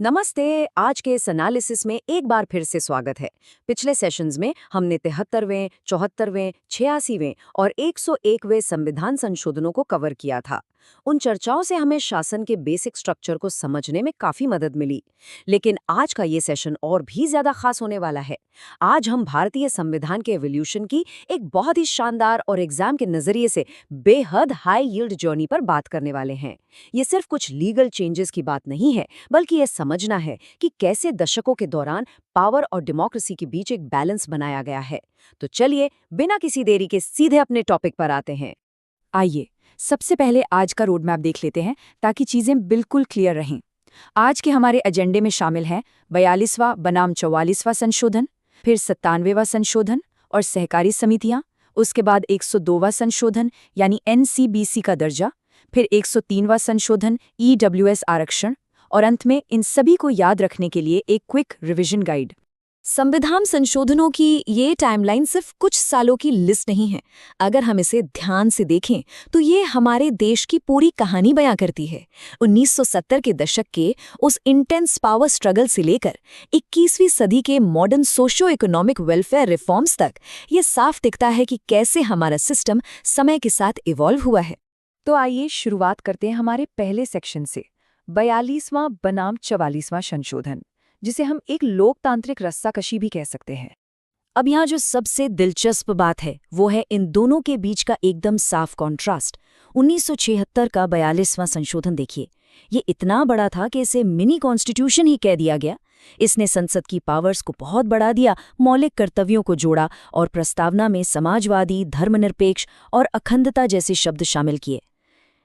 नमस्ते। आज के इस एनालिसिस में एक बार फिर से स्वागत है। पिछले सेशंस में हमने 73वें, 74वें, 86वें और 101वें संविधान संशोधनों को कवर किया था। उन चर्चाओं से हमें शासन के बेसिक स्ट्रक्चर को समझने में काफी मदद मिली। लेकिन आज का ये सेशन और भी ज्यादा खास होने वाला है। आज हम भारतीय संविधान के एवोल्यूशन की एक बहुत ही शानदार और एग्जाम के नजरिए से बेहद हाई यील्ड जर्नी पर बात करने वाले हैं। ये सिर्फ कुछ लीगल चेंजेस की बात नहीं है, बल्कि ये समझना है कि कैसे दशकों के दौरान पावर और डेमोक्रेसी के बीच एक बैलेंस बनाया गया है। तो चलिए बिना किसी देरी के सीधे अपने टॉपिक पर आते हैं। आइए सबसे पहले आज का रोड मैप देख लेते हैं ताकि चीजें बिल्कुल क्लियर रहें। आज के हमारे एजेंडे में शामिल हैं 42वां बनाम 44वां संशोधन, फिर 97वां संशोधन और सहकारी समितियां, उसके बाद 102वां संशोधन यानी एनसीबीसी का दर्जा, फिर 103वां संशोधन ईडब्ल्यूएस आरक्षण और अंत में इन सभी को याद रखने के लिए एक क्विक रिवीजन गाइड। संविधान संशोधनों की ये टाइमलाइन सिर्फ कुछ सालों की लिस्ट नहीं है। अगर हम इसे ध्यान से देखें तो ये हमारे देश की पूरी कहानी बयां करती है। 1970 के दशक के उस इंटेंस पावर स्ट्रगल से लेकर 21वीं सदी के modern socio economic welfare reforms तक ये साफ दिखता है कि कैसे हमारा सिस्टम समय के साथ इवॉल्व हुआ है। तो आइए शुरुआत करते हैं हमारे पहले सेक्शन से, 42वां बनाम 44वां संशोधन, जिसे हम एक लोकतांत्रिक रस्साकशी भी कह सकते हैं। अब यहाँ जो सबसे दिलचस्प बात है वो है इन दोनों के बीच का एकदम साफ कॉन्ट्रास्ट। 1976 का 42वां संशोधन देखिए। ये इतना बड़ा था कि इसे मिनी कॉन्स्टिट्यूशन ही कह दिया गया। इसने संसद की पावर्स को बहुत बढ़ा दिया, मौलिक कर्तव्यों को जोड़ा और प्रस्तावना में समाजवादी, धर्मनिरपेक्ष और अखंडता जैसे शब्द शामिल किए।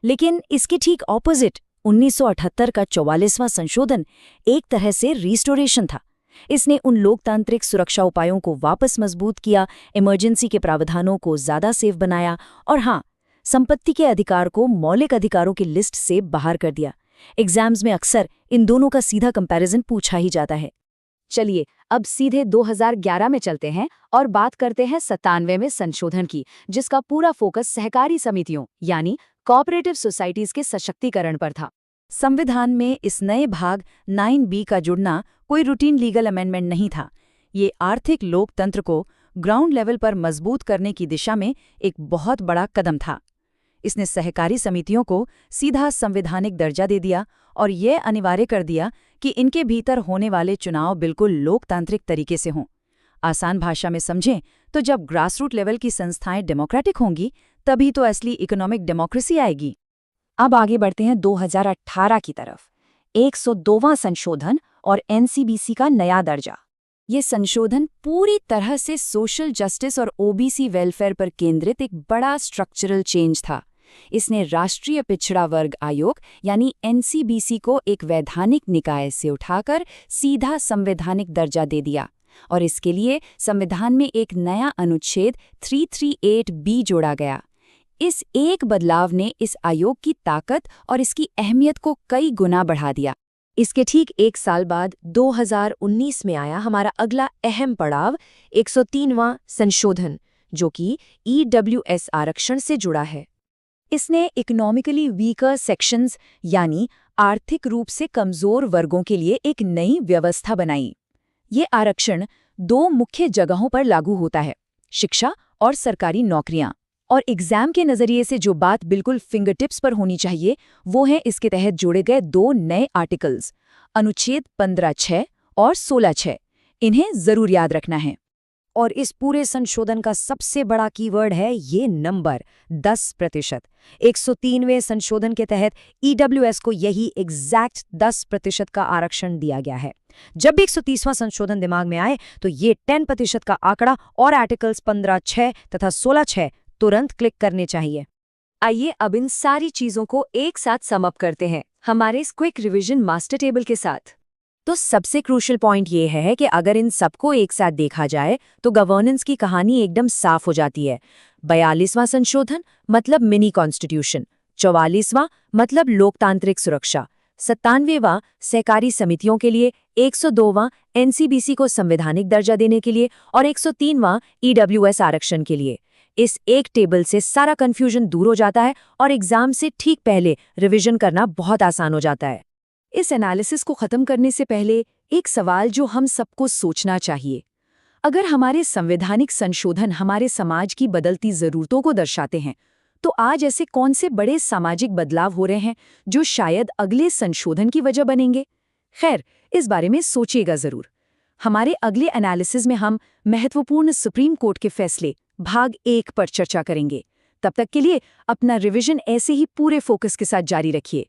लेकिन इसके ठीक ऑपोजिट 1978 का 44वां संशोधन एक तरह से रिस्टोरेशन था। इसने उन लोकतांत्रिक सुरक्षा उपायों को वापस मजबूत किया, इमरजेंसी के प्रावधानों को ज्यादा सेफ बनाया और हाँ, संपत्ति के अधिकार को मौलिक अधिकारों की लिस्ट से बाहर कर दिया। एग्जाम्स में अक्सर इन दोनों का सीधा कंपैरिजन पूछा ही जाता है। चलिए अब सीधे 2011 में चलते हैं और बात करते हैं 97वें संशोधन की, जिसका पूरा फोकस सहकारी समितियों यानी कोऑपरेटिव सोसाइटीज के सशक्तिकरण पर था। संविधान में इस नए भाग 9B का जुड़ना कोई रूटीन लीगल अमेंडमेंट नहीं था। ये आर्थिक लोकतंत्र को ग्राउंड लेवल पर मजबूत करने की दिशा में एक बहुत बड़ा कदम था। इसने सहकारी समितियों को सीधा संवैधानिक दर्जा दे दिया और ये अनिवार्य कर दिया कि इनके भीतर होने वाले चुनाव बिल्कुल लोकतांत्रिक तरीके से हों। आसान भाषा में समझें तो जब ग्रासरूट लेवल की संस्थाएं डेमोक्रेटिक होंगी तभी तो असली इकोनॉमिक डेमोक्रेसी आएगी। अब आगे बढ़ते हैं 2018 की तरफ। 102वां संशोधन और एनसीबीसी का नया दर्जा। ये संशोधन पूरी तरह से सोशल जस्टिस और ओबीसी वेलफेयर पर केंद्रित एक बड़ा स्ट्रक्चरल चेंज था। इसने राष्ट्रीय पिछड़ा वर्ग आयोग यानी एनसीबीसी को एक वैधानिक निकाय से उठाकर सीधा संवैधानिक दर्जा दे दिया और इसके लिए संविधान में एक नया अनुच्छेद 338B जोड़ा गया। इस एक बदलाव ने इस आयोग की ताकत और इसकी अहमियत को कई गुना बढ़ा दिया। इसके ठीक एक साल बाद 2019 में आया हमारा अगला अहम पड़ाव 103वां संशोधन, जो कि ईडब्ल्यूएस आरक्षण से जुड़ा है। इसने इकोनॉमिकली वीकर सेक्शंस यानी आर्थिक रूप से कमजोर वर्गों के लिए एक नई व्यवस्था बनाई। ये आरक्षण दो मुख्य जगहों पर लागू होता है, शिक्षा और सरकारी नौकरियां। और एग्जाम के नजरिए से जो बात बिल्कुल फिंगर टिप्स पर होनी चाहिए वो है इसके तहत जोड़े गए दो नए आर्टिकल्स, अनुच्छेद 15(6) और 16(6). इन्हें जरूर याद रखना है। और इस पूरे संशोधन का सबसे बड़ा कीवर्ड है ये नंबर 10%। 103वें संशोधन के तहत ईडब्ल्यूएस को यही एग्जैक्ट 10% का आरक्षण दिया गया है। जब भी 130वां संशोधन दिमाग में आए तो ये 10% का आंकड़ा और आर्टिकल्स 15(6) तथा 16(6) तुरंत क्लिक करने चाहिए। आइए अब इन सारी चीजों को एक साथ सम अप करते हैं हमारे इस क्विक रिवीजन मास्टर टेबल के साथ। तो सबसे क्रूशियल पॉइंट ये है कि अगर इन सबको एक साथ देखा जाए तो गवर्नेंस की कहानी एकदम साफ हो जाती है। 42वां संशोधन मतलब मिनी कॉन्स्टिट्यूशन, 44वां मतलब लोकतांत्रिक सुरक्षा, 97वां सहकारी समितियों के लिए, 102वां एनसीबीसी को संवैधानिक दर्जा देने के लिए और 103वां ईडब्ल्यूएस आरक्षण के लिए। इस एक टेबल से सारा कंफ्यूजन दूर हो जाता है और एग्जाम से ठीक पहले रिवीजन करना बहुत आसान हो जाता है। इस एनालिसिस को खत्म करने से पहले एक सवाल जो हम सबको सोचना चाहिए। अगर हमारे संवैधानिक संशोधन हमारे समाज की बदलती ज़रूरतों को दर्शाते हैं, तो आज ऐसे कौन से बड़े सामाजिक बदलाव हो रहे हैं जो शायद अगले संशोधन की वजह बनेंगे? खैर, इस बारे में सोचिएगा ज़रूर। हमारे अगले एनालिसिस में हम महत्वपूर्ण सुप्रीम कोर्ट के फैसले भाग 1 पर चर्चा करेंगे। तब तक के लिए अपना रिवीजन ऐसे ही पूरे फोकस के साथ जारी रखिए।